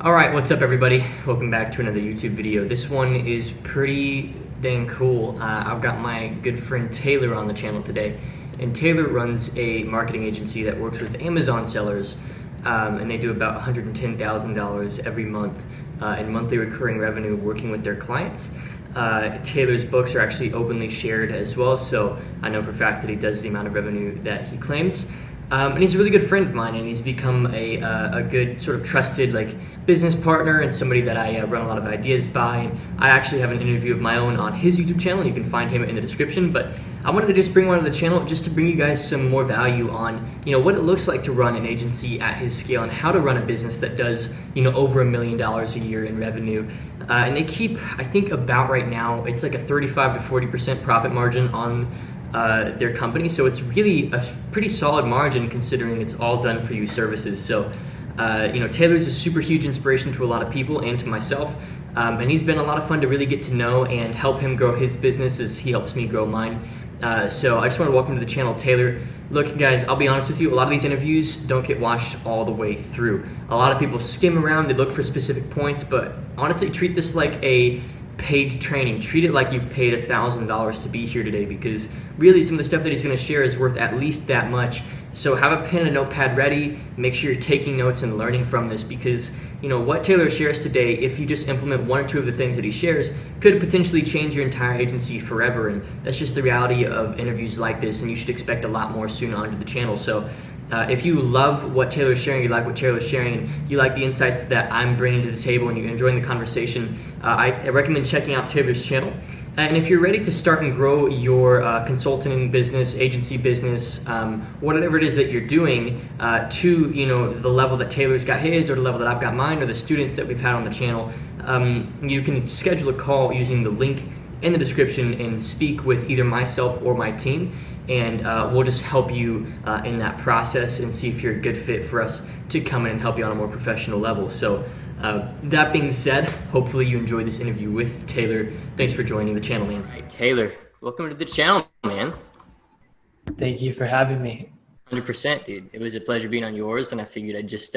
All right, what's up everybody? Welcome back to another YouTube video. This one is pretty dang cool. I've got my good friend Taylor on the channel today, and Taylor runs a marketing agency that works with Amazon sellers, and they do about $110,000 every month in monthly recurring revenue working with their clients. Taylor's books are actually openly shared as well, so I know for a fact that he does the amount of revenue that he claims. And he's a really good friend of mine, and he's become a good sort of trusted business partner and somebody that I run a lot of ideas by. And I actually have an interview of my own on his YouTube channel. You can find him in the description. But I wanted to just bring one to the channel just to bring you guys some more value on what it looks like to run an agency at his scale and how to run a business that does over $1 million a year in revenue. And they keep, I think about right now, it's like a 35 to 40% profit margin on their company, so it's really a pretty solid margin considering it's all done for you services. So Taylor's a super huge inspiration to a lot of people and to myself, and he's been a lot of fun to really get to know and help him grow his business as he helps me grow mine. So I just want to welcome to the channel Taylor. Look guys, I'll be honest with you, a lot of these interviews don't get watched all the way through. A lot of people skim around, they look for specific points, but honestly treat this like a paid training. Treat it like you've paid $1,000 to be here today, because really some of the stuff that he's going to share is worth at least that much. So have a pen and a notepad ready. Make sure you're taking notes and learning from this, because what Taylor shares today, if you just implement one or two of the things that he shares, could potentially change your entire agency forever. And that's just the reality of interviews like this, and you should expect a lot more soon onto the channel. So if you love what Taylor's sharing, you like what Taylor's sharing, and you like the insights that I'm bringing to the table, and you're enjoying the conversation, I recommend checking out Taylor's channel. And if you're ready to start and grow your consulting business, agency business, whatever it is that you're doing, to the level that Taylor's got his, or the level that I've got mine, or the students that we've had on the channel, you can schedule a call using the link in the description and speak with either myself or my team, and we'll just help you in that process and see if you're a good fit for us to come in and help you on a more professional level. So that being said, hopefully you enjoyed this interview with Taylor. Thanks for joining the channel, man. All right, Taylor, welcome to the channel, man. Thank you for having me. 100%, dude. It was a pleasure being on yours, and I figured I'd just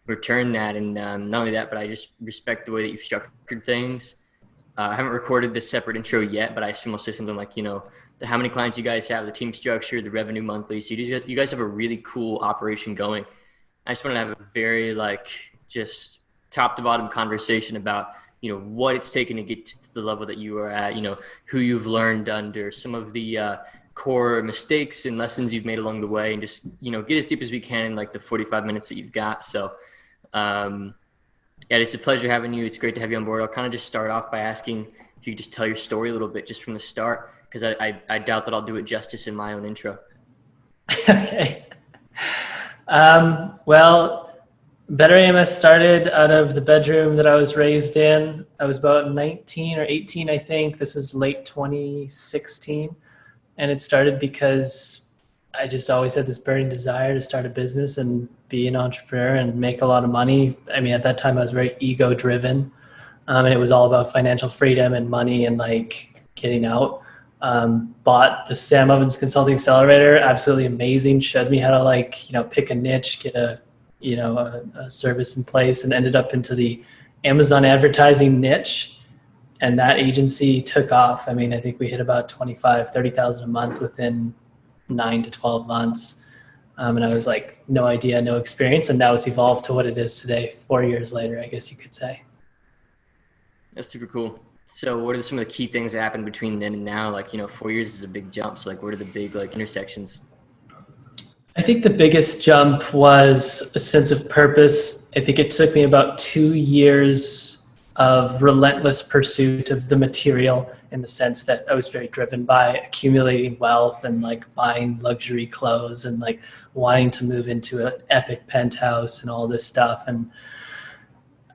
return that. And not only that, but I just respect the way that you've structured things. I haven't recorded this separate intro yet, but I assume I'll say something like, how many clients you guys have, the team structure, the revenue monthly. So you guys have a really cool operation going. I just want to have a very just top to bottom conversation about what it's taken to get to the level that you are at, who you've learned under, some of the core mistakes and lessons you've made along the way, and just get as deep as we can in the 45 minutes that you've got. So yeah, it's a pleasure having you. It's great to have you on board. I'll kind of just start off by asking if you could just tell your story a little bit just from the start, because I doubt that I'll do it justice in my own intro. Okay. Well, Benterud started out of the bedroom that I was raised in. I was about 19 or 18, I think. This is late 2016. And it started because I just always had this burning desire to start a business and be an entrepreneur and make a lot of money. I mean, at that time I was very ego driven. And it was all about financial freedom and money and getting out. Bought the Sam Ovens Consulting Accelerator, absolutely amazing. Showed me how to pick a niche, get a service in place, and ended up into the Amazon advertising niche. And that agency took off. I mean, I think we hit about 25, 30,000 a month within 9 to 12 months. And I was no idea, no experience. And now it's evolved to what it is today, 4 years later, I guess you could say. That's super cool. So what are some of the key things that happened between then and now? 4 years is a big jump. So what are the big intersections? I think the biggest jump was a sense of purpose. I think it took me about 2 years of relentless pursuit of the material, in the sense that I was very driven by accumulating wealth and buying luxury clothes and wanting to move into an epic penthouse and all this stuff. And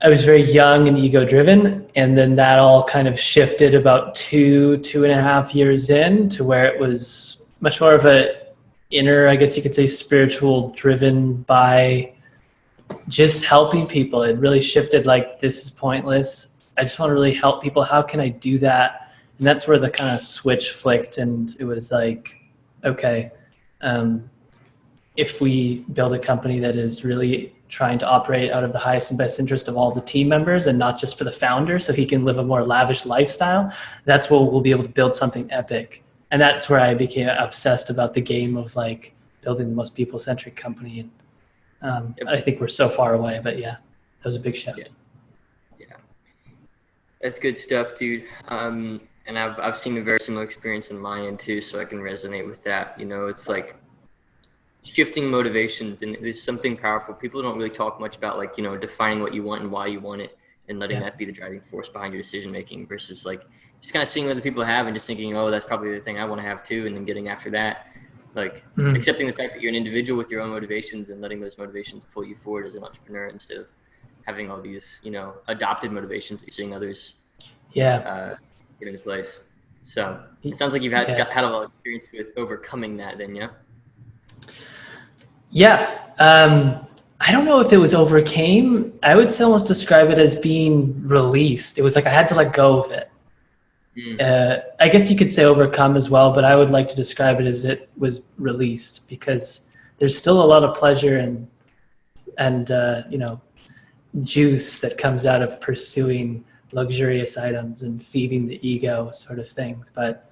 I was very young and ego driven. And then that all kind of shifted about 2.5 years in, to where it was much more of a inner, I guess you could say, spiritual, driven by just helping people. It really shifted, this is pointless. I just want to really help people. How can I do that? And that's where the kind of switch flicked. And it was okay, if we build a company that is really trying to operate out of the highest and best interest of all the team members and not just for the founder so he can live a more lavish lifestyle, that's where we'll be able to build something epic. And that's where I became obsessed about the game of like building the most people-centric company. And I think we're so far away, but yeah, that was a big shift. Yeah. That's good stuff, dude. And I've seen a very similar experience in my end too, so I can resonate with that. You know, it's like shifting motivations, and there's something powerful. People don't really talk much about like, you know, defining what you want and why you want it and letting that be the driving force behind your decision making versus like just kind of seeing what other people have and just thinking, oh, that's probably the thing I want to have too, and then getting after that. Like accepting the fact that you're an individual with your own motivations and letting those motivations pull you forward as an entrepreneur instead of having all these, you know, adopted motivations that you're seeing others get into place. So it sounds like you've had a lot of experience with overcoming that then, yeah? Yeah. I don't know if it was overcame. I would almost describe it as being released. It was like I had to let go of it. I guess you could say overcome as well, but I would like to describe it as it was released because there's still a lot of pleasure and you know, juice that comes out of pursuing luxurious items and feeding the ego sort of thing. But,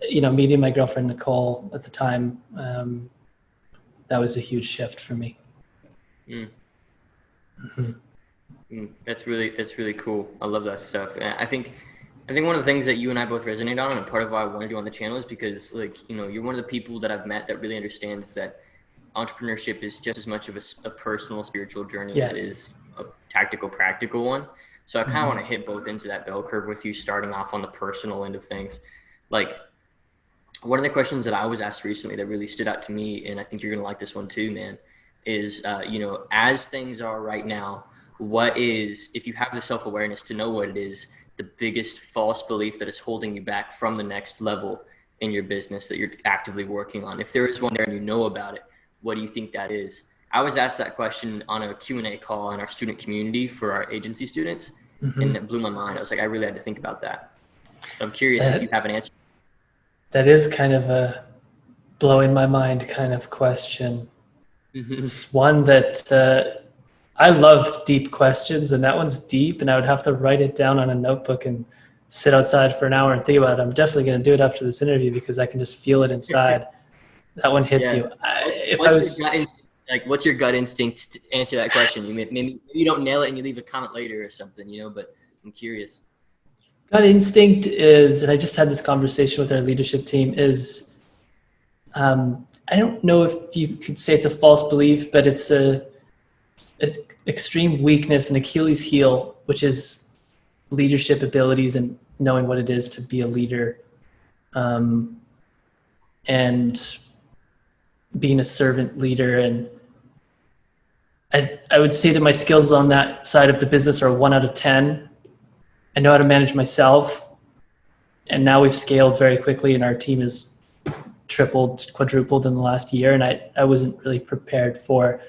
you know, meeting my girlfriend, Nicole, at the time, that was a huge shift for me. That's really cool. I love that stuff. And I think one of the things that you and I both resonate on, and part of why I want to do on the channel, is because, like, you know, you're one of the people that I've met that really understands that entrepreneurship is just as much of a personal, spiritual journey as it is a tactical, practical one. So I kind of want to hit both into that bell curve with you, starting off on the personal end of things. Like, one of the questions that I was asked recently that really stood out to me, and I think you're going to like this one too, man, is, you know, as things are right now, what is, if you have the self-awareness to know what it is, the biggest false belief that is holding you back from the next level in your business that you're actively working on? If there is one there and you know about it, what do you think that is? I was asked that question on a Q&A call in our student community for our agency students, and it blew my mind. I was like, I really had to think about that. So I'm curious if you have an answer. That is kind of a blowing my mind kind of question. It's one that I love deep questions, and that one's deep, and I would have to write it down on a notebook and sit outside for an hour and think about it. I'm definitely going to do it after this interview because I can just feel it inside. That one hits you. What's your gut instinct to answer that question? Maybe you don't nail it and you leave a comment later or something, you know, but I'm curious. Gut instinct is, and I just had this conversation with our leadership team, is I don't know if you could say it's a false belief, but it's a extreme weakness, an Achilles heel, which is leadership abilities and knowing what it is to be a leader, and being a servant leader. And I would say that my skills on that side of the business are 1 out of 10. I know how to manage myself, and now we've scaled very quickly, and our team is tripled, quadrupled in the last year, and I wasn't really prepared for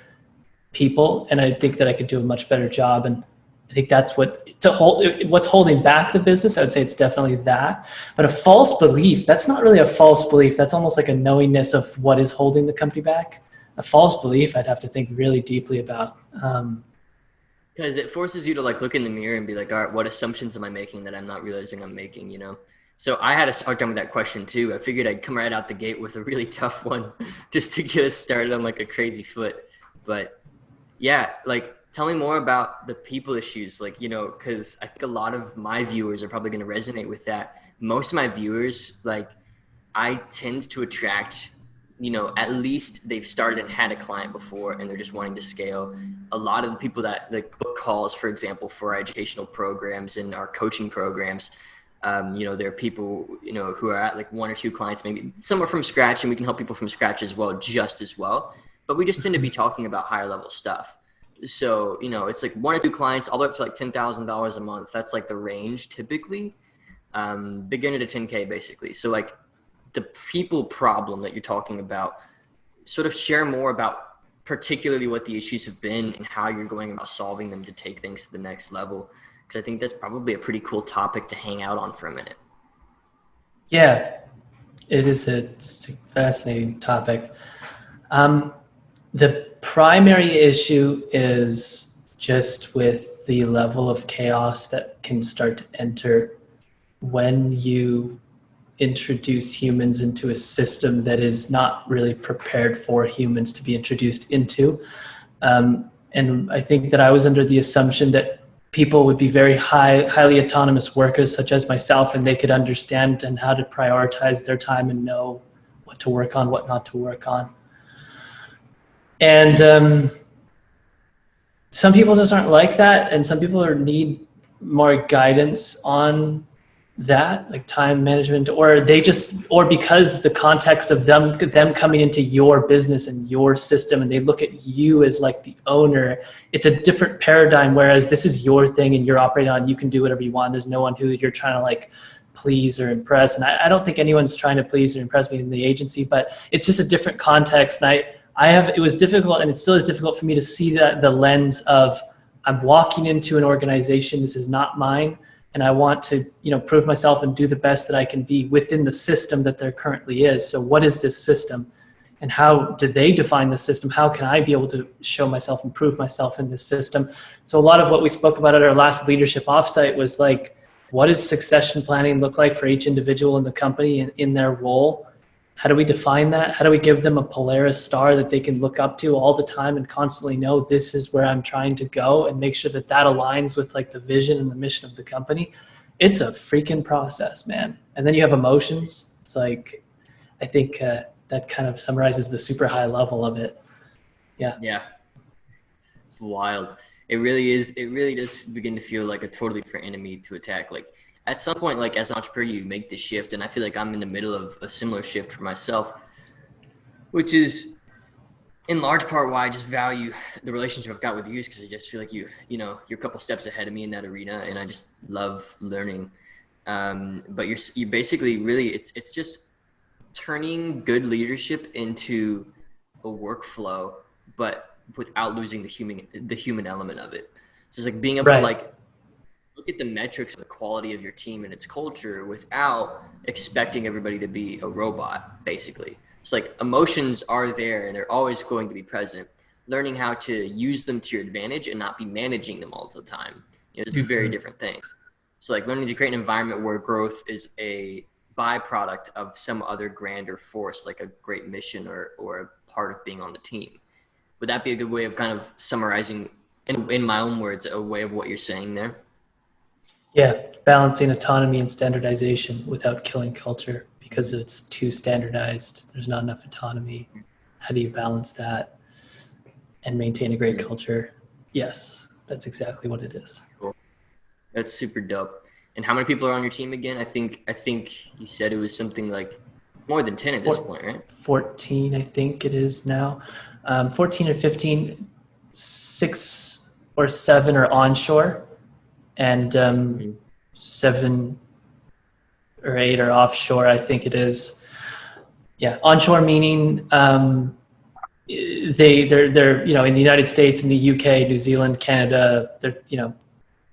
people, and I think that I could do a much better job. And I think that's what's holding back the business. I would say it's definitely that. But a false belief, that's not really a false belief. That's almost like a knowingness of what is holding the company back. A false belief, I'd have to think really deeply about. Because it forces you to like look in the mirror and be like, all right, what assumptions am I making that I'm not realizing I'm making, you know? So I had a hard time with that question too. I figured I'd come right out the gate with a really tough one just to get us started on like a crazy foot. But yeah, like tell me more about the people issues, like, you know, because I think a lot of my viewers are probably going to resonate with that. Most of my viewers, like, I tend to attract, you know, at least they've started and had a client before and they're just wanting to scale. A lot of the people that like book calls, for example, for our educational programs and our coaching programs, you know, there are people, you know, who are at like 1 or 2 clients, maybe some are from scratch, and we can help people from scratch as well, just as well. But we just tend to be talking about higher level stuff. So, you know, it's like 1 or 2 clients all the way up to like $10,000 a month. That's like the range typically, beginning to 10K basically. So like the people problem that you're talking about, sort of share more about particularly what the issues have been and how you're going about solving them to take things to the next level. Because I think that's probably a pretty cool topic to hang out on for a minute. Yeah, it's a fascinating topic. The primary issue is just with the level of chaos that can start to enter when you introduce humans into a system that is not really prepared for humans to be introduced into. And I think that I was under the assumption that people would be very highly autonomous workers such as myself, and they could understand and how to prioritize their time and know what to work on, what not to work on. And some people just aren't like that, and some people need more guidance on that, like time management, or because the context of them coming into your business and your system, and they look at you as like the owner. It's a different paradigm, whereas this is your thing and you're operating on, you can do whatever you want. There's no one who you're trying to like please or impress, and I don't think anyone's trying to please or impress me in the agency, but it's just a different context. And it was difficult, and it still is difficult for me to see that the lens of, I'm walking into an organization, this is not mine, and I want to, prove myself and do the best that I can be within the system that there currently is. So what is this system, and how do they define the system? How can I be able to show myself and prove myself in this system? So a lot of what we spoke about at our last leadership offsite was like, what does succession planning look like for each individual in the company and in their role? How do we define that? How do we give them a Polaris star that they can look up to all the time and constantly know this is where I'm trying to go, and make sure that that aligns with like the vision and the mission of the company? It's a freaking process, man. And then you have emotions. It's like, I think that kind of summarizes the super high level of it. Yeah. Yeah. It's wild. It really is. It really does begin to feel like a totally different enemy to attack. Like, at some point, like as an entrepreneur, you make the shift, and I feel like I'm in the middle of a similar shift for myself, which is in large part why I just value the relationship I've got with you, because I just feel like you're a couple steps ahead of me in that arena, and I just love learning. But you basically really, it's just turning good leadership into a workflow, but without losing the human element of it. So it's like being able to like look at the metrics of the quality of your team and its culture without expecting everybody to be a robot, basically. It's like emotions are there and they're always going to be present. Learning how to use them to your advantage and not be managing them all the time. They're two very different things. So like learning to create an environment where growth is a byproduct of some other grander force, like a great mission or a part of being on the team. Would that be a good way of kind of summarizing, in my own words, a way of what you're saying there? Yeah, balancing autonomy and standardization without killing culture, because it's too standardized. There's not enough autonomy. How do you balance that and maintain a great culture? Yes, that's exactly what it is. Cool. That's super dope. And how many people are on your team again? I think you said it was something like more than 10 at this point, right? 14, I think it is now. 14 or 15, 6 or 7 are onshore, and 7 or 8 are offshore, I think it is. Yeah, onshore meaning they're in the United States, in the UK, New Zealand, Canada. They're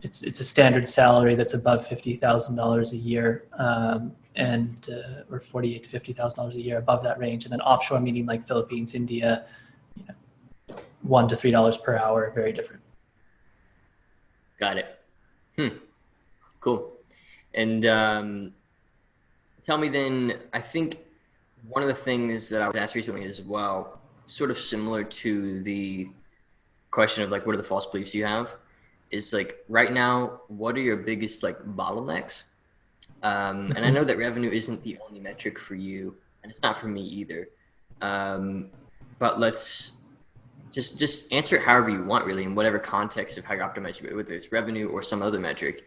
it's a standard salary that's above $50,000 a year, or $48,000 to $50,000 a year, above that range. And then offshore meaning like Philippines, India, $1 to $3 per hour, very different. Got it. Cool. And tell me then, I think one of the things that I was asked recently as well, sort of similar to the question of like, what are the false beliefs you have, is like right now, what are your biggest like bottlenecks? And I know that revenue isn't the only metric for you, and it's not for me either. But let's just answer it however you want, really, in whatever context of how you optimize, whether it's revenue or some other metric.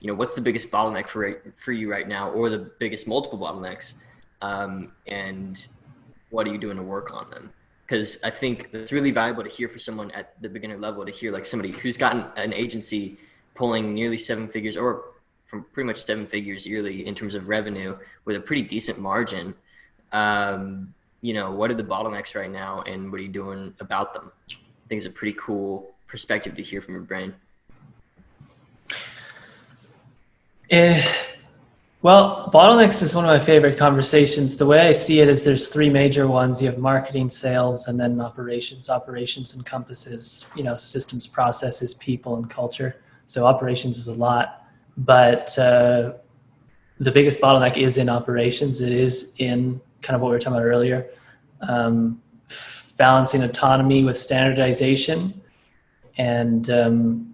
What's the biggest bottleneck for you right now, or the biggest multiple bottlenecks, and what are you doing to work on them? Because I think it's really valuable to hear for someone at the beginner level, to hear like somebody who's gotten an agency pulling nearly 7 figures, or from pretty much 7 figures yearly in terms of revenue with a pretty decent margin. What are the bottlenecks right now, and what are you doing about them? I think it's a pretty cool perspective to hear from your brain. Well, bottlenecks is one of my favorite conversations. The way I see it is there's three major ones. You have marketing, sales, and then operations. Operations encompasses, systems, processes, people, and culture. So operations is a lot, but the biggest bottleneck is in operations. It is in kind of what we were talking about earlier, balancing autonomy with standardization, and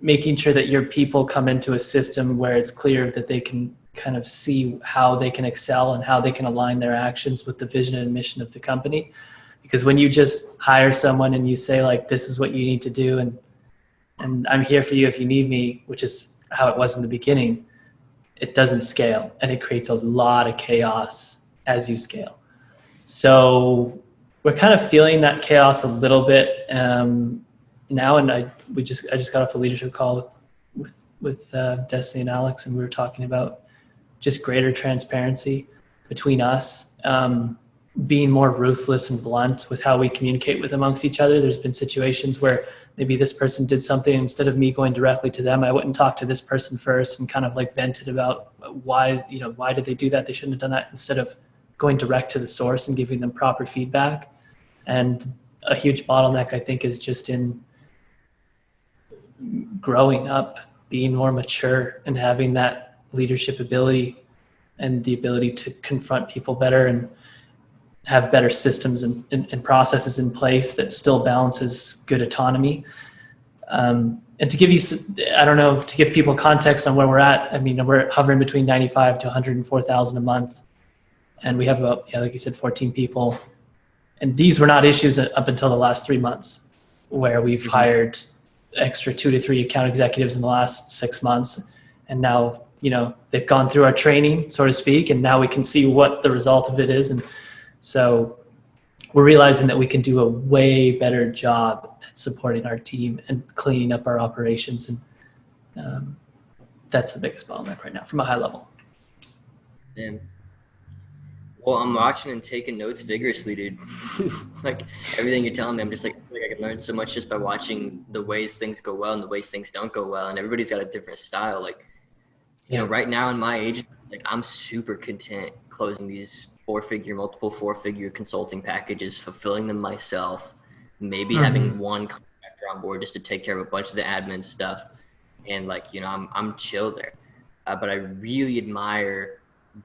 making sure that your people come into a system where it's clear that they can kind of see how they can excel and how they can align their actions with the vision and mission of the company. Because when you just hire someone and you say, like, this is what you need to do, and I'm here for you if you need me, which is how it was in the beginning, it doesn't scale, and it creates a lot of chaos as you scale. So we're kind of feeling that chaos a little bit now, and I just got off a leadership call with Destiny and Alex, and we were talking about just greater transparency between us, being more ruthless and blunt with how we communicate with amongst each other. There's been situations where maybe this person did something, instead of me going directly to them, I went and talked to this person first and kind of like vented about why did they do that? They shouldn't have done that, instead of going direct to the source and giving them proper feedback. And a huge bottleneck, I think, is just in growing up, being more mature, and having that leadership ability and the ability to confront people better and have better systems and processes in place that still balances good autonomy. And to give you, to give people context on where we're at, I mean, we're hovering between 95 to 104,000 a month. And we have about, like you said, 14 people. And these were not issues up until the last 3 months, where we've hired extra 2 to 3 account executives in the last 6 months. And now, they've gone through our training, so to speak, and now we can see what the result of it is. And so we're realizing that we can do a way better job at supporting our team and cleaning up our operations. And that's the biggest bottleneck right now from a high level. Damn. Well, I'm watching and taking notes vigorously, dude. Like, everything you're telling me, I'm just like, I can learn so much just by watching the ways things go well and the ways things don't go well. And everybody's got a different style. Like, right now in my age, like, I'm super content closing these multiple four-figure consulting packages, fulfilling them myself, maybe having one contractor on board just to take care of a bunch of the admin stuff. And like, I'm chill there. But I really admire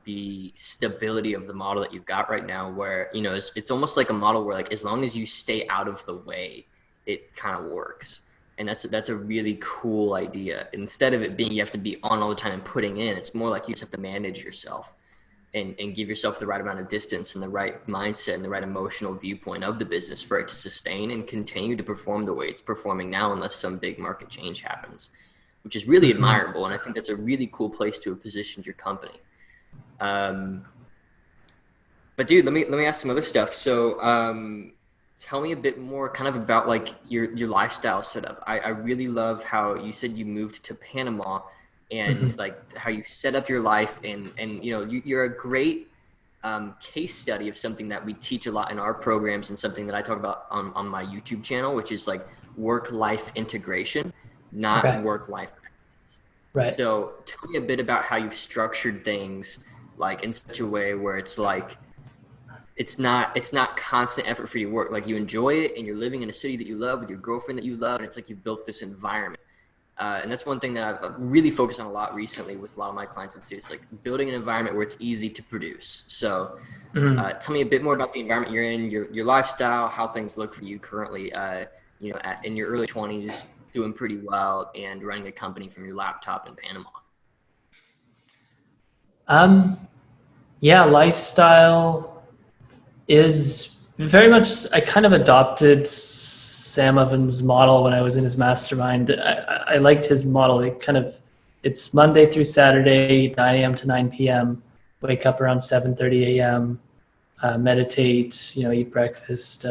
the stability of the model that you've got right now, where it's almost like a model where, like, as long as you stay out of the way, it kind of works. And that's a really cool idea. Instead of it being you have to be on all the time and putting in, it's more like you just have to manage yourself and give yourself the right amount of distance and the right mindset and the right emotional viewpoint of the business for it to sustain and continue to perform the way it's performing now, unless some big market change happens, which is really admirable. And I think that's a really cool place to have positioned your company. But dude, let me ask some other stuff. So, tell me a bit more kind of about like your lifestyle setup. I really love how you said you moved to Panama and like how you set up your life and you're a great, case study of something that we teach a lot in our programs and something that I talk about on my YouTube channel, which is like work-life integration, not work-life balance. Right. So tell me a bit about how you've structured things like in such a way where it's like it's not constant effort for you to work. Like, you enjoy it and you're living in a city that you love with your girlfriend that you love, and it's like you've built this environment. And that's one thing that I've really focused on a lot recently with a lot of my clients and students, like building an environment where it's easy to produce. So tell me a bit more about the environment you're in, your lifestyle, how things look for you currently, in your early 20s, doing pretty well and running a company from your laptop in Panama. Lifestyle is very much, I kind of adopted Sam Evans' model when I was in his mastermind. I liked his model. It's Monday through Saturday, 9 a.m. to 9 p.m. Wake up around 7:30 a.m. Meditate, eat breakfast,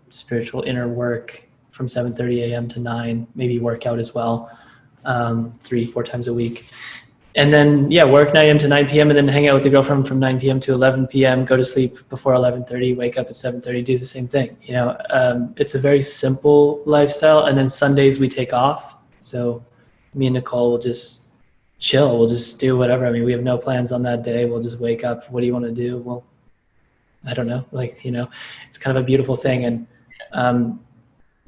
spiritual inner work from 7:30 a.m. to 9, maybe work out as well, 3-4 times a week. And then, work 9 a.m. to 9 p.m. and then hang out with the girlfriend from 9 p.m. to 11 p.m., go to sleep before 11:30, wake up at 7:30, do the same thing. It's a very simple lifestyle. And then Sundays we take off. So me and Nicole will just chill. We'll just do whatever. I mean, we have no plans on that day. We'll just wake up. What do you want to do? Well, I don't know. Like, it's kind of a beautiful thing. And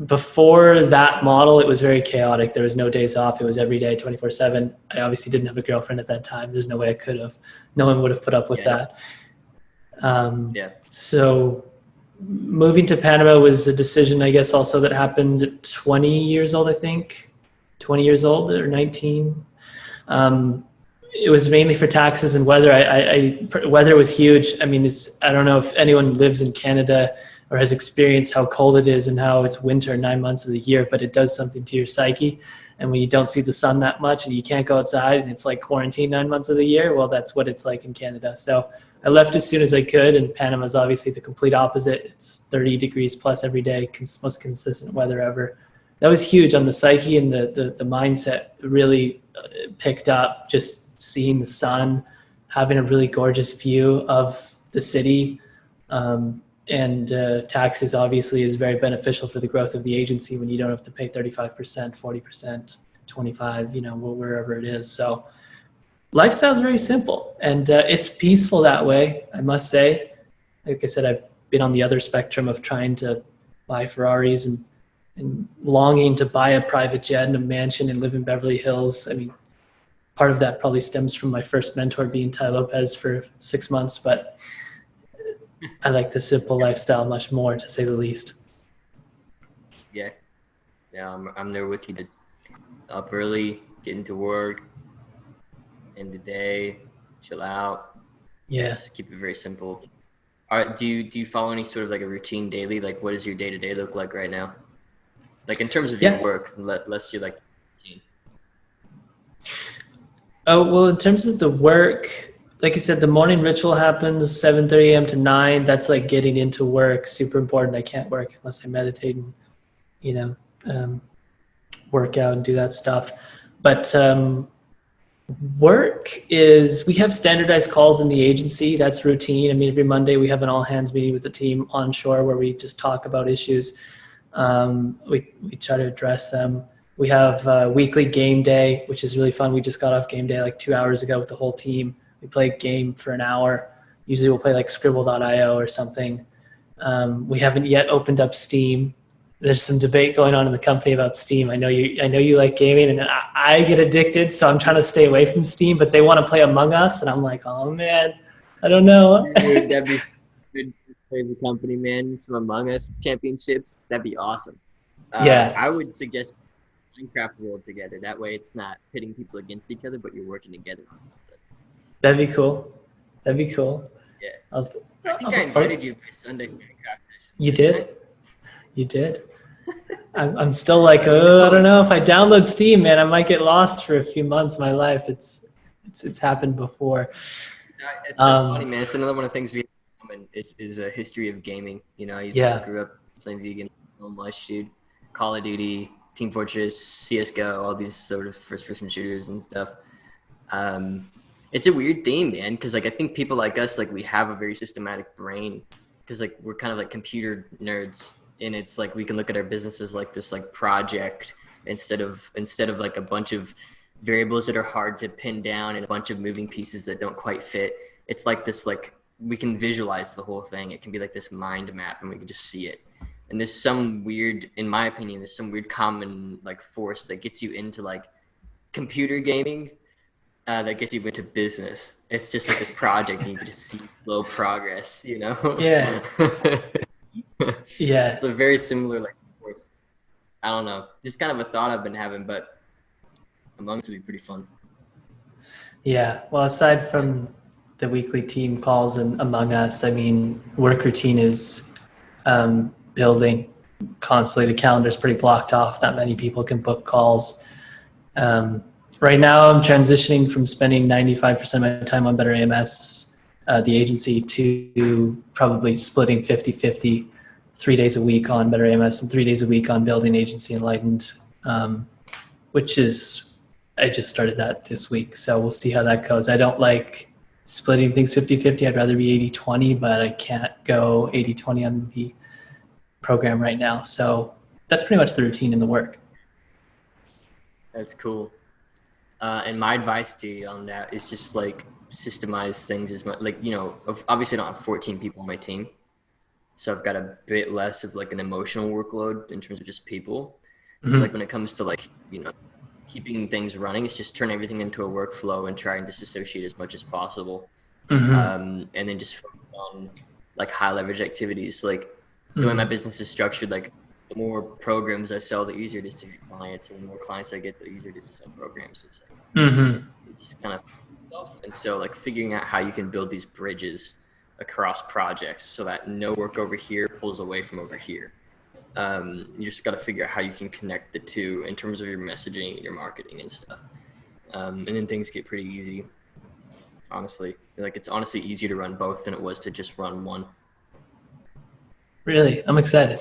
before that model, it was very chaotic. There was no days off. It was every day, 24/7. I obviously didn't have a girlfriend at that time. There's no way I could have. No one would have put up with that. So moving to Panama was a decision, I guess, also that happened at 20 years old, I think. 20 years old or 19. It was mainly for taxes and weather. Weather was huge. I mean, I don't know if anyone lives in Canada or has experienced how cold it is and how it's winter 9 months of the year, but it does something to your psyche. And when you don't see the sun that much and you can't go outside and it's like quarantine 9 months of the year, well, that's what it's like in Canada. So I left as soon as I could, and Panama's obviously the complete opposite. It's 30 degrees plus every day, most consistent weather ever. That was huge on the psyche, and the mindset really picked up just seeing the sun, having a really gorgeous view of the city. And taxes obviously is very beneficial for the growth of the agency when you don't have to pay 35%, 40%, 25%, wherever it is. So lifestyle is very simple, and it's peaceful that way, I must say. Like I said, I've been on the other spectrum of trying to buy Ferraris and longing to buy a private jet and a mansion and live in Beverly Hills. I mean, part of that probably stems from my first mentor being Ty Lopez for 6 months, but I like the simple lifestyle much more, to say the least. Yeah, I'm there with you. To up early, get into work, end the day, chill out. Yeah. Just keep it very simple. All right, do you follow any sort of like a routine daily? Like, what does your day-to-day look like right now? Like in terms of your work, let's do like routine. Oh, well, in terms of the work, like I said, the morning ritual happens 7:30 a.m. to 9. That's like getting into work. Super important. I can't work unless I meditate and, work out and do that stuff. But work is, we have standardized calls in the agency. That's routine. I mean, every Monday we have an all hands meeting with the team onshore where we just talk about issues. We try to address them. We have weekly game day, which is really fun. We just got off game day like 2 hours ago with the whole team. We play a game for an hour. Usually we'll play like Scribble.io or something. We haven't yet opened up Steam. There's some debate going on in the company about Steam. I know you like gaming, and I get addicted, so I'm trying to stay away from Steam, but they want to play Among Us, and I'm like, oh man, I don't know. Dude, that'd be good to play the company, man. Some Among Us championships. That'd be awesome. Yeah. I would suggest Minecraft World together. That way it's not pitting people against each other, but you're working together on something. That'd be cool. Yeah. I think I invited you to my Sunday Minecraft session. You did? You did? I'm still like, I don't know if I download Steam, man, I might get lost for a few months of my life. It's happened before. It's so funny, man. It's another one of the things we have in common is a history of gaming. I grew up playing video games so much, dude. Call of Duty, Team Fortress, CSGO, all these sort of first-person shooters and stuff. It's a weird theme, man, because like I think people like us, like we have a very systematic brain, because like we're kind of like computer nerds, and it's like we can look at our businesses like this like project instead of like a bunch of variables that are hard to pin down and a bunch of moving pieces that don't quite fit. It's like this, like we can visualize the whole thing. It can be like this mind map, and we can just see it. And there's some weird, in my opinion, there's some weird common like force that gets you into like computer gaming. That gets you into business. It's just like this project, and you can just see slow progress, Yeah. Yeah. It's a very similar like force. I don't know. Just kind of a thought I've been having, but Among Us would be pretty fun. Yeah. Well, aside from the weekly team calls and Among Us, I mean, work routine is building constantly. The calendar's pretty blocked off. Not many people can book calls. Right now, I'm transitioning from spending 95% of my time on Better AMS, the agency, to probably splitting 50-50, 3 days a week on Better AMS and 3 days a week on building agency Enlightened, which is, I just started that this week. So we'll see how that goes. I don't like splitting things 50-50. I'd rather be 80-20, but I can't go 80-20 on the program right now. So that's pretty much the routine in the work. That's cool. And my advice to you on that is just like systemize things as much. Like, obviously I don't have 14 people on my team, so I've got a bit less of like an emotional workload in terms of just people. But like Mm-hmm. when it comes to like, keeping things running, it's just turn everything into a workflow and try and disassociate as much as possible. Mm-hmm. And then just focus on like high leverage activities. Like the way my Mm-hmm. business is structured, like the more programs I sell, the easier it is to get clients, and the more clients I get, the easier it is to sell programs. So it's like Mm-hmm. it just kind of stuff. And so like figuring out how you can build these bridges across projects so that no work over here pulls away from over here. You just got to figure out how you can connect the two in terms of your messaging and your marketing and stuff. And then things get pretty easy, honestly. Like it's honestly easier to run both than it was to just run one. Really, I'm excited.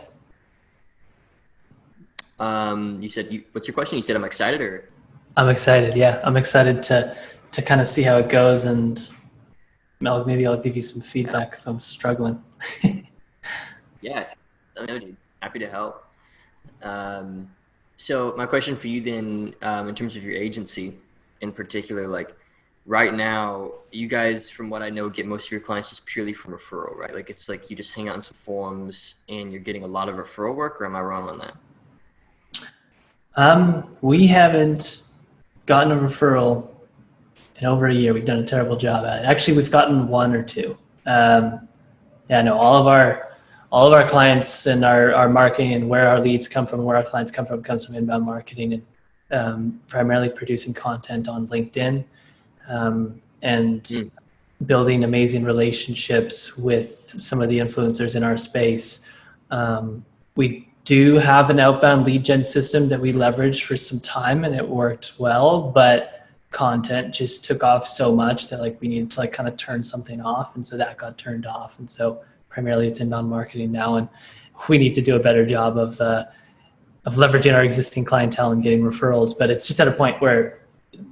You said what's your question? You said I'm excited, or I'm excited. Yeah, I'm excited to kind of see how it goes, and maybe I'll give you some yeah, feedback if I'm struggling. yeah. I know, dude. Happy to help. Um, so my question for you then, in terms of your agency in particular, like right now, you guys, from what I know, get most of your clients just purely from referral, right? Like it's like you just hang out in some forums and you're getting a lot of referral work, or am I wrong on that? We haven't gotten a referral in over a year. We've done a terrible job at it. Actually, we've gotten one or two. Yeah, no, all of our clients and our marketing and where our leads come from, where our clients come from, comes from inbound marketing and primarily producing content on LinkedIn and Mm. building amazing relationships with some of the influencers in our space. We do have an outbound lead gen system that we leveraged for some time, and it worked well, but content just took off so much that like we needed to like kind of turn something off, and so that got turned off. And so primarily it's inbound marketing now, and we need to do a better job of leveraging our existing clientele and getting referrals. But it's just at a point where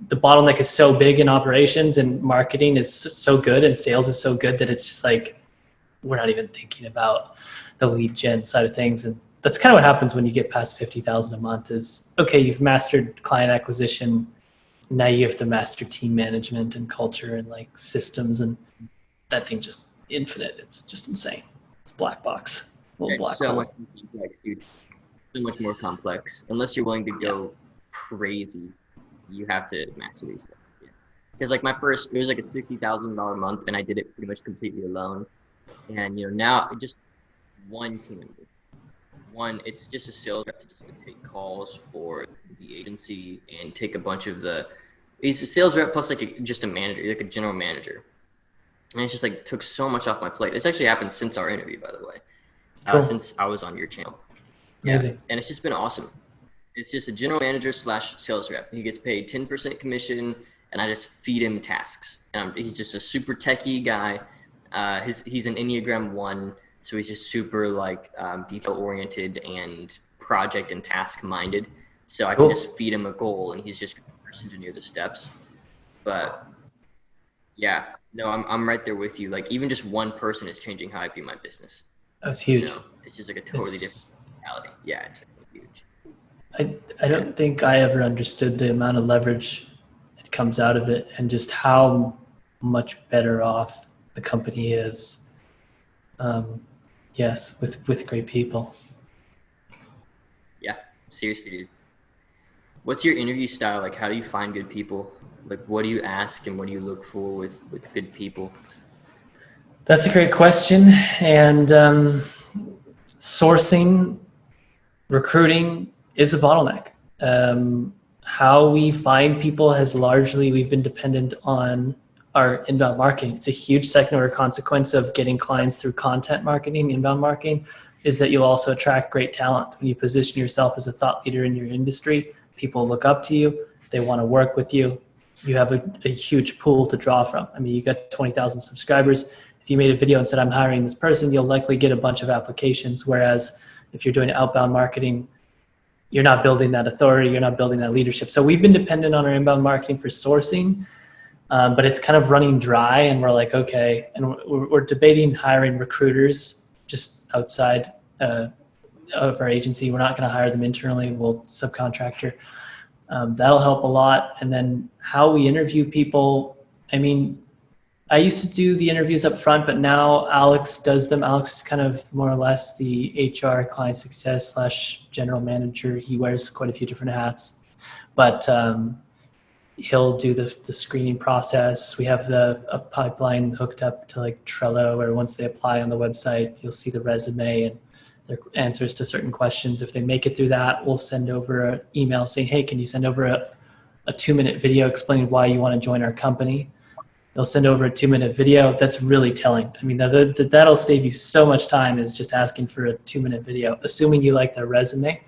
the bottleneck is so big in operations, and marketing is so good and sales is so good that it's just like we're not even thinking about the lead gen side of things. And that's kind of what happens when you get past 50,000 a month is, okay, you've mastered client acquisition. Now you have to master team management and culture and like systems, and that thing just infinite. It's just insane. It's a black box, a little It's black so much hole. more complex, dude. So much more complex. Unless you're willing to Yeah. go crazy, you have to master these things. Yeah. Because like my first, it was like a $60,000 month, and I did it pretty much completely alone. And now just one team member. One, it's just a sales rep to take calls for the agency and take a bunch of the. It's a sales rep plus like just a manager, like a general manager, and it's just like took so much off my plate. This actually happened since our interview, by the way, Cool. since I was on your channel. Yeah, Amazing. and it's just been awesome. It's just a general manager slash sales rep. He gets paid 10% commission, and I just feed him tasks. And he's just a super techie guy. He's an Enneagram 1, so he's just super like detail oriented and project and task minded. So I can Cool. just feed him a goal, and he's just going to engineer the steps. But yeah, no, I'm right there with you. Like even just one person is changing how I view my business. That's huge. It's just like a totally different It's reality. Yeah, it's huge. I don't think I ever understood the amount of leverage that comes out of it and just how much better off the company is. Yes, with great people. Yeah, seriously, dude. What's your interview style? Like, how do you find good people? Like, what do you ask and what do you look for with good people? That's a great question. And sourcing, recruiting is a bottleneck. How we find people has largely, we've been dependent on our inbound marketing. It's a huge second order consequence of getting clients through content marketing, inbound marketing, is that you'll also attract great talent. When you position yourself as a thought leader in your industry, people look up to you, they want to work with you. You have a huge pool to draw from. I mean, you got 20,000 subscribers. If you made a video and said, I'm hiring this person, you'll likely get a bunch of applications. Whereas if you're doing outbound marketing, you're not building that authority, you're not building that leadership. So we've been dependent on our inbound marketing for sourcing, but it's kind of running dry, and we're like, okay, and we're debating hiring recruiters just outside of our agency. We're not going to hire them internally, we'll subcontractor. That'll help a lot. And then how we interview people. I mean, I used to do the interviews up front, but now Alex does them. Alex is kind of more or less the HR client success / general manager. He wears quite a few different hats, but he'll do the screening process. We have a pipeline hooked up to like Trello, where once they apply on the website, you'll see the resume and their answers to certain questions. If they make it through that, we'll send over an email saying, hey, can you send over a 2-minute video explaining why you want to join our company? They'll send over a 2-minute video. That's really telling. I mean, that'll save you so much time, is just asking for a 2-minute video, assuming you like their resume.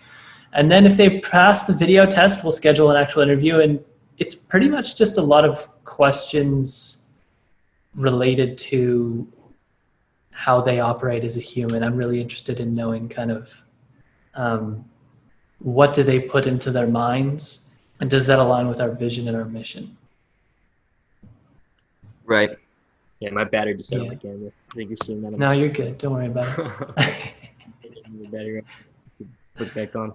And then if they pass the video test, we'll schedule an actual interview. And it's pretty much just a lot of questions related to how they operate as a human. I'm really interested in knowing kind of what do they put into their minds, and does that align with our vision and our mission? Right. Yeah, my battery just died again. I think you're seeing that. No, you're good. Don't worry about it. The battery put back on.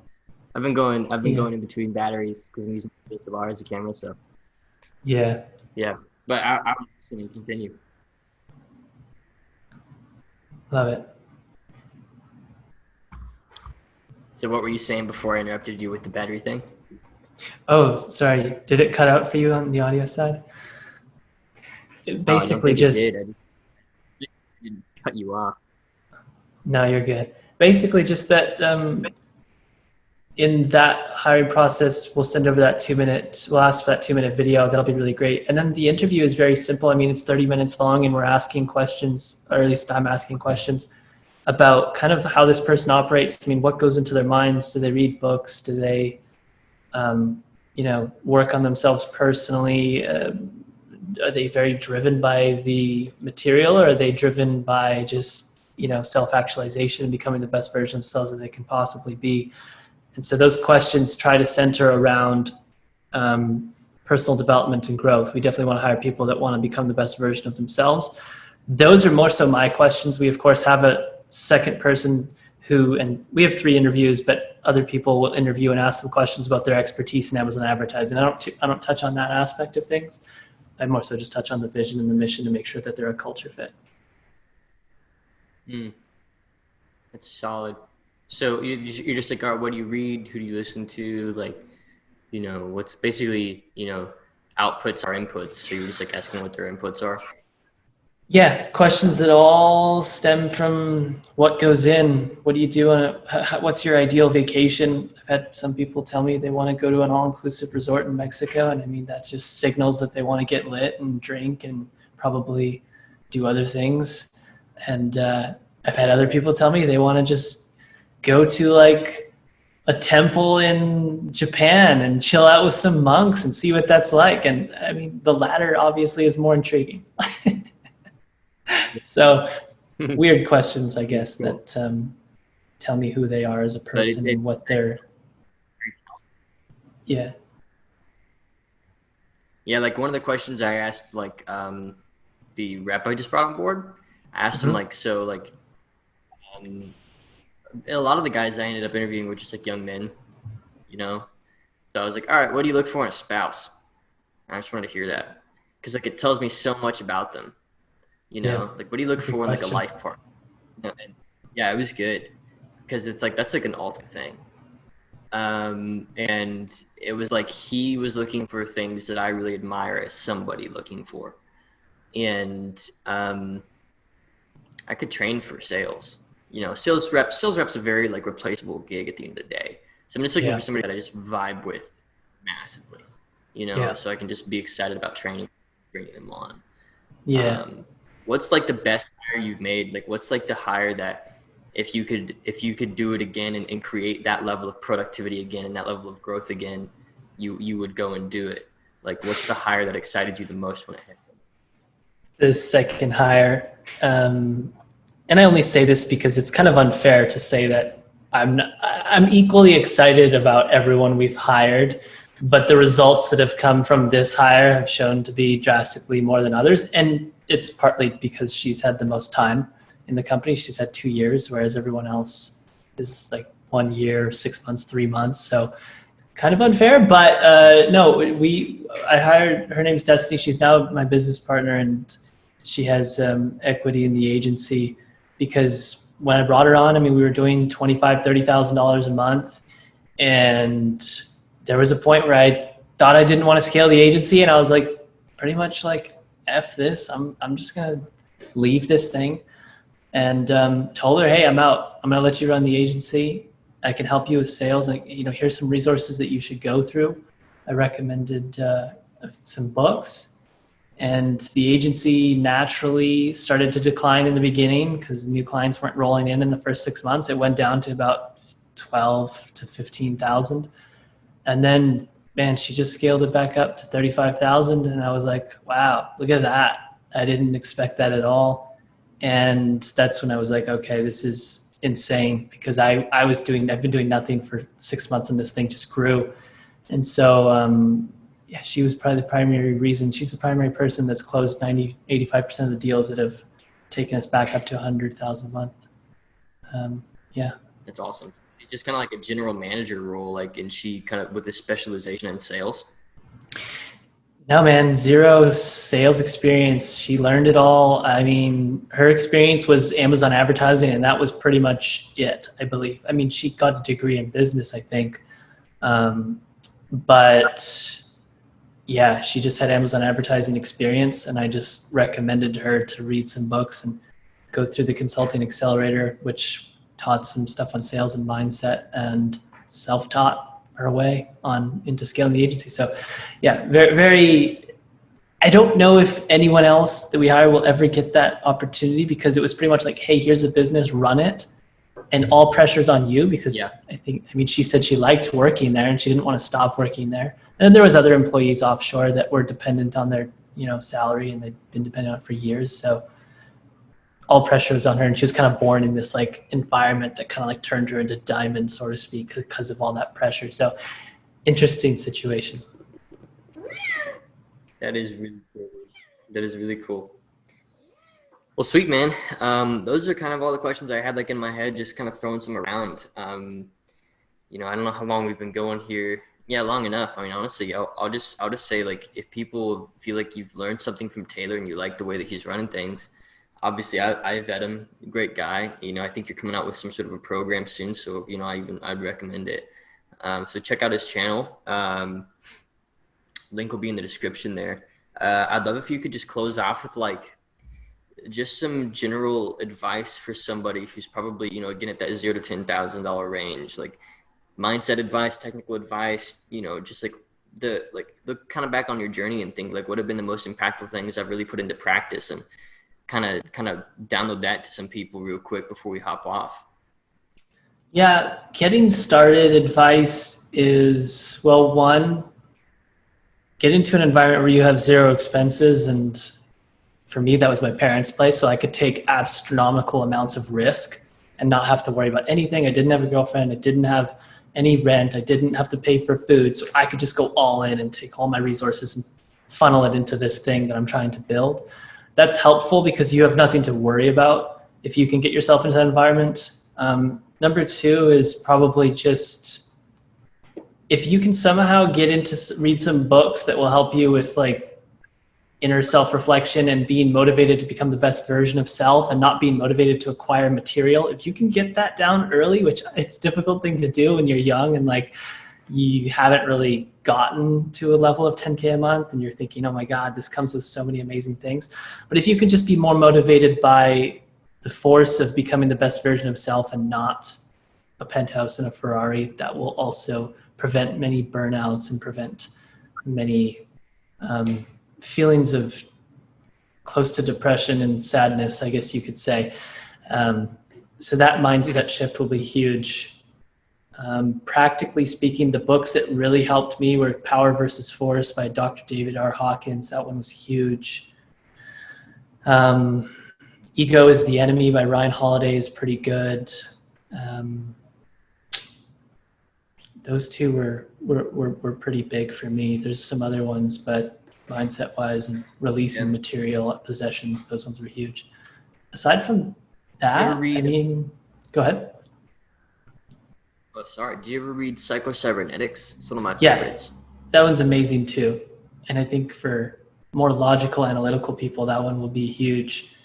I've been going in between batteries because I'm using the DSLR as a camera. So. Yeah. Yeah, but I'm listening. Continue. Love it. So what were you saying before I interrupted you with the battery thing? Oh, sorry. Did it cut out for you on the audio side? It basically just it did. I didn't cut you off. No, you're good. Basically just that in that hiring process, we'll send over that 2-minute, we'll ask for that 2-minute video. That'll be really great. And then the interview is very simple. I mean, it's 30 minutes long, and we're asking questions, or at least I'm asking questions about kind of how this person operates. I mean, what goes into their minds? Do they read books? Do they, work on themselves personally? Are they very driven by the material, or are they driven by just, self-actualization and becoming the best version of themselves that they can possibly be? And so those questions try to center around personal development and growth. We definitely want to hire people that want to become the best version of themselves. Those are more so my questions. We, of course, have a second person and we have 3 interviews, but other people will interview and ask them questions about their expertise in Amazon advertising. I don't touch on that aspect of things. I more so just touch on the vision and the mission to make sure that they're a culture fit. That's solid. So you're just like, all right, what do you read? Who do you listen to? Like, what's basically, outputs are inputs. So you're just like asking what their inputs are. Yeah, questions that all stem from what goes in. What do you do what's your ideal vacation? I've had some people tell me they want to go to an all-inclusive resort in Mexico. And I mean, that just signals that they want to get lit and drink and probably do other things. And I've had other people tell me they want to just go to like a temple in Japan and chill out with some monks and see what that's like. And I mean, the latter obviously is more intriguing. So weird questions, I guess, that tell me who they are as a person and what they're. Yeah. Yeah, like one of the questions I asked, like the rep I just brought on board, I asked him like, so like, a lot of the guys I ended up interviewing were just like young men, So I was like, all right, what do you look for in a spouse? And I just wanted to hear that because like it tells me so much about them. Like what do you look for in like a life partner? And, yeah, it was good because it's like that's like an ultimate thing. And it was like he was looking for things that I really admire as somebody looking for. And I could train for sales. Sales rep's a very like replaceable gig at the end of the day. So I'm just looking for somebody that I just vibe with massively, so I can just be excited about training, bringing them on. Yeah. What's like the best hire you've made? Like what's like the hire that if you could do it again and create that level of productivity again and that level of growth again, you would go and do it? Like what's the hire that excited you the most when it happened? The second hire. And I only say this because it's kind of unfair to say that I'm equally excited about everyone we've hired, but the results that have come from this hire have shown to be drastically more than others. And it's partly because she's had the most time in the company. She's had 2 years, whereas everyone else is like 1 year, 6 months, 3 months. So kind of unfair, but no, I hired, her name's Destiny. She's now my business partner, and she has equity in the agency because when I brought her on, I mean, we were doing $25,000, $30,000 a month. And there was a point where I thought I didn't want to scale the agency. And I was like, pretty much like, F this, I'm just going to leave this thing. And told her, hey, I'm out. I'm going to let you run the agency. I can help you with sales. And, here's some resources that you should go through. I recommended some books. And the agency naturally started to decline in the beginning because new clients weren't rolling in the first 6 months. It went down to about 12 to 15,000. And then, man, she just scaled it back up to 35,000. And I was like, wow, look at that. I didn't expect that at all. And that's when I was like, okay, this is insane, because I've been doing nothing for 6 months and this thing just grew. And so, yeah, she was probably the primary reason. She's the primary person that's closed 85% of the deals that have taken us back up to 100,000 a month. Yeah. That's awesome. It's just kind of like a general manager role, and she kind of with a specialization in sales. No, man, zero sales experience. She learned it all. I mean, her experience was Amazon advertising, and that was pretty much it, I believe. I mean, she got a degree in business, I think. But yeah, she just had Amazon advertising experience, and I just recommended her to read some books and go through the Consulting Accelerator, which taught some stuff on sales and mindset, and self-taught her way into scaling the agency. So yeah, very, very, I don't know if anyone else that we hire will ever get that opportunity, because it was pretty much like, hey, here's a business, run it. And all pressure's on you, because she said she liked working there and she didn't want to stop working there. And there was other employees offshore that were dependent on their, salary, and they've been dependent on it for years. So all pressure was on her, and she was kind of born in this environment that kind of turned her into diamond, so to speak, because of all that pressure. So interesting situation. That is really cool. That is really cool. Well, sweet, man. Those are kind of all the questions I had in my head, just kind of throwing some around. I don't know how long we've been going here. Yeah, long enough. I mean, honestly, I'll just say, if people feel like you've learned something from Taylor and you like the way that he's running things, obviously I vet him, great guy. I think you're coming out with some sort of a program soon, so I'd recommend it. So check out his channel. Link will be in the description there. I'd love if you could just close off with just some general advice for somebody who's probably, again, at that $0 to $10,000 range, mindset advice, technical advice, just look kind of back on your journey and think what have been the most impactful things I've really put into practice, and kind of download that to some people real quick before we hop off. Yeah, getting started advice is, well, one, get into an environment where you have zero expenses. And for me, that was my parents' place, so I could take astronomical amounts of risk and not have to worry about anything. I didn't have a girlfriend. I didn't have any rent. I didn't have to pay for food. So I could just go all in and take all my resources and funnel it into this thing that I'm trying to build. That's helpful because you have nothing to worry about if you can get yourself into that environment. Number two is probably just, if you can somehow read some books that will help you with inner self-reflection and being motivated to become the best version of self and not being motivated to acquire material. If you can get that down early, which it's a difficult thing to do when you're young and you haven't really gotten to a level of 10K a month and you're thinking, oh my God, this comes with so many amazing things. But if you can just be more motivated by the force of becoming the best version of self and not a penthouse and a Ferrari, that will also prevent many burnouts and prevent many feelings of close to depression and sadness, I guess you could say. So that mindset shift will be huge. Practically speaking, the books that really helped me were Power versus Force by Dr. David R. Hawkins. That one was huge. Ego is the Enemy by Ryan Holiday is pretty good. Those two were pretty big for me. There's some other ones, but mindset wise and releasing material possessions, those ones were huge. Aside from that, go ahead. Oh, sorry. Do you ever read Psycho-Cybernetics? It's one of my Yeah, favorites. that one's amazing too. And I think for more logical, analytical people, that one will be huge.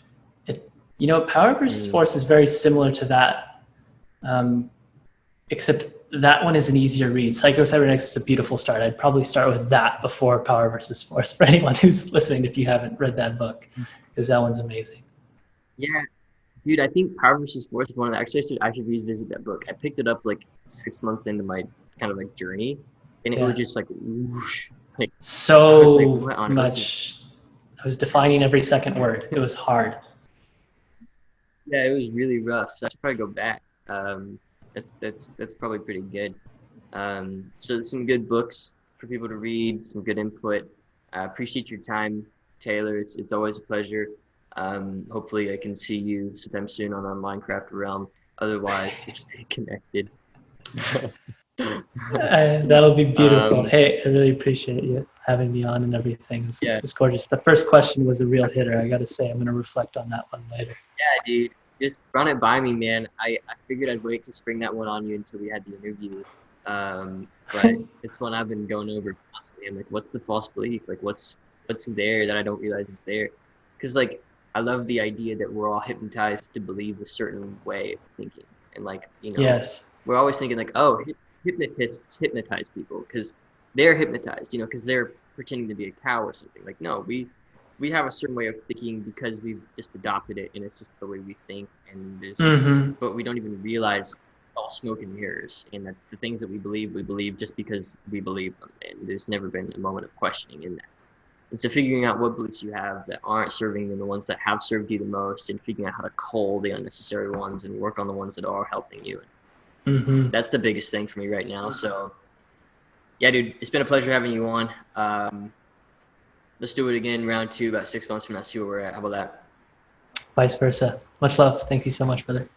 Power versus Mm. Force is very similar to that, except that one is an easier read. Psycho-Cybernetics is a beautiful start. I'd probably start with that before Power versus Force for anyone who's listening if you haven't read that book, because that one's amazing. Yeah, dude, I think Power versus Force is one of the actually I should revisit that book. I picked it up like 6 months into my kind of like journey, and it was Yeah. just like whoosh. Like I was like, So what on earth is much. I was defining every second word. It was hard. yeah, it was really rough. So I should probably go back. Um, that's probably pretty good. So there's some good books for people to read, some good input. I appreciate your time, Taylor. It's always a pleasure. Hopefully I can see you sometime soon on our Minecraft realm. Otherwise, we'll stay connected. That'll be beautiful. um, Hey, I really appreciate you having me on and everything. It yeah, was gorgeous. The first question was a real hitter. I got to say, I'm going to reflect on that one later. yeah, dude. Just run it by me, man. I figured I'd wait to spring that one on you until we had the interview. But it's one I've been going over constantly. I'm like, what's the false belief? Like, what's there that I don't realize is there? Because like, I love the idea that we're all hypnotized to believe a certain way of thinking, and like, Yes. we're always thinking like, oh, hypnotists hypnotize people because they're hypnotized, because they're pretending to be a cow or something. Like, no, we have a certain way of thinking because we've just adopted it, and it's just the way we think. And Mm-hmm. but we don't even realize it's all smoke and mirrors, and that the things that we believe just because we believe them, and there's never been a moment of questioning in that. And so figuring out what beliefs you have that aren't serving you and the ones that have served you the most, and figuring out how to cull the unnecessary ones and work on the ones that are helping you. Mm-hmm. That's the biggest thing for me right now. So yeah, dude, it's been a pleasure having you on. Let's do it again, round two, about 6 months from now, see where we're at. How about that? Vice versa. Much love. Thank you so much, brother.